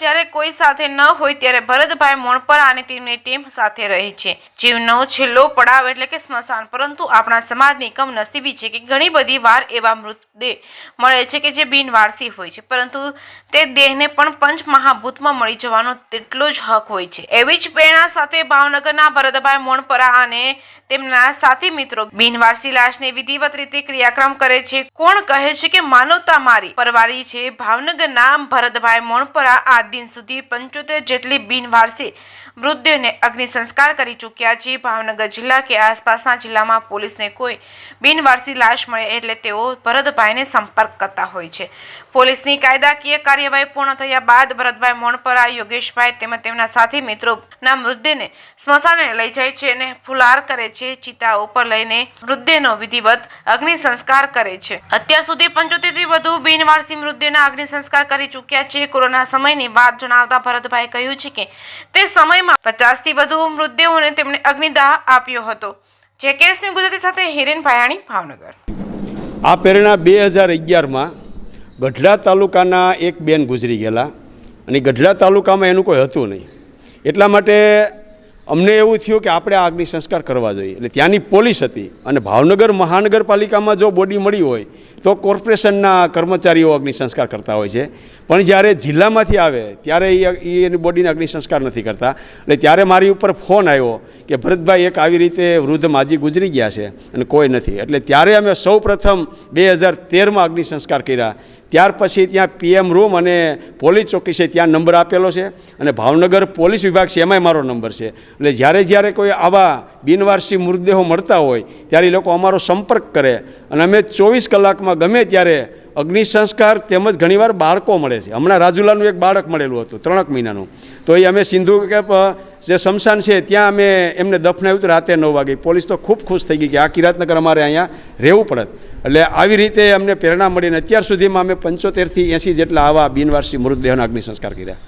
જ્યારે કોઈ સાથે ન હોય ત્યારે ભરતભાઈ મોણપરા અને તેમની ટીમ સાથે રહે છે। જીવનો છેલ્લો પડાવ એટલે કે સ્મશાન, પરંતુ આપણા સમાજની કમનસીબી છે કે ઘણી બધી વાર એવા મૃતદેહ મળે છે કે જે બિનવારસી હોય છે, પરંતુ તે દેહને પણ પંચ મહાભૂતમાં મળી જવાનો તેટલો જ હક હોય છે। એવી જ પ્રેરણા સાથે ભાવનગરના ભરતભાઈ મોણપરા અને તેમના સાથી મિત્રો બિનવારસી લાશને વિધિવત રીતે ક્રિયાક્રમ કરે છે। કોણ કહે છે કે માનવતા મારી પરવારી છે? ભાવનગરના ભરતભાઈ મોણપરા આ દિન સુધી 75 જેટલી બિનવારસી મૃતદેહને અગ્નિ સંસ્કાર કરી ચૂક્યા છે। ભાવનગર જિલ્લા કે આસપાસના જિલ્લામાં પોલીસને કોઈ બિનવારસી લાશ મળે એટલે તેઓ ભરતભાઈને સંપર્ક કરતા હોય છે। પોલીસની કાયદાકીય કાર્યવાહી પૂર્ણ થયા બાદ ભરતભાઈ મોણપરા, યોગેશભાઈ તેમજ તેમના સાથી મિત્રોના મૃતદેહને સ્મશાને લઈ જાય છે અને ફુલાર કરે છે। ચિતા ઉપર લઈને મૃતદેહનો વિધિવત અગ્નિ સંસ્કાર કરે છે। અત્યાર સુધી 75 થી વધુ બિનવારસી મૃતદેહના અગ્નિ સંસ્કાર કરી ચૂક્યા છે। કોરોના સમયની વાત જણાવતા ભરતભાઈ કહ્યું છે કે તે સમયમાં 50 થી વધુ મૃતદેહોને તેમણે અગ્નિદાહ આપ્યો હતો। જેકેએસની ગુજરાતી સાથે હિરેન ભાયાણી, ભાવનગર। આ પ્રેરણા 2011માં ગઢડા તાલુકાના એક બેન ગુજરી ગયેલા અને ગઢડા તાલુકામાં એનું કોઈ હતું નહીં, એટલા માટે અમને એવું થયું કે આપણે આ અગ્નિ સંસ્કાર કરવા જોઈએ। એટલે ત્યાંની પોલીસ હતી અને ભાવનગર મહાનગરપાલિકામાં જો બોડી મળી હોય તો કોર્પોરેશનના કર્મચારીઓ અગ્નિ સંસ્કાર કરતા હોય છે, પણ જ્યારે જિલ્લામાંથી આવે ત્યારે એની બોડીને અગ્નિ સંસ્કાર નથી કરતા। એટલે ત્યારે મારી ઉપર ફોન આવ્યો કે ભરતભાઈ એક આવી રીતે વૃદ્ધ માજી ગુજરી ગયા છે અને કોઈ નથી। એટલે ત્યારે અમે સૌ પ્રથમ 2013માં અગ્નિ સંસ્કાર કર્યા। ત્યાર પછી ત્યાં PM રૂમ અને પોલીસ ચોકી છે, ત્યાં નંબર આપેલો છે અને ભાવનગર પોલીસ વિભાગ છે એમાંય મારો નંબર છે। એટલે જ્યારે કોઈ આવા બિનવારસી મૃતદેહો મળતા હોય ત્યારે એ લોકો અમારો સંપર્ક કરે અને અમે 24 કલાકમાં ગમે ત્યારે અગ્નિ સંસ્કાર તેમજ ઘણીવાર બાળકો મળે છે। હમણાં રાજુલાનું એક બાળક મળેલું હતું 3 મહિનાનું, તો એ અમે સિંધુ કે જે શમશાન છે ત્યાં અમે એમને દફનાવ્યું હતું રાતે 9 વાગે। પોલીસ તો ખૂબ ખુશ થઈ ગઈ કે આ કિરાતનગર અમારે અહીંયા રહેવું પડે। એટલે આવી રીતે અમને પ્રેરણા મળીને અત્યાર સુધીમાં અમે 75 થી 80 જેટલા આવા બિનવારસી મૃતદેહોના અગ્નિ સંસ્કાર કર્યા।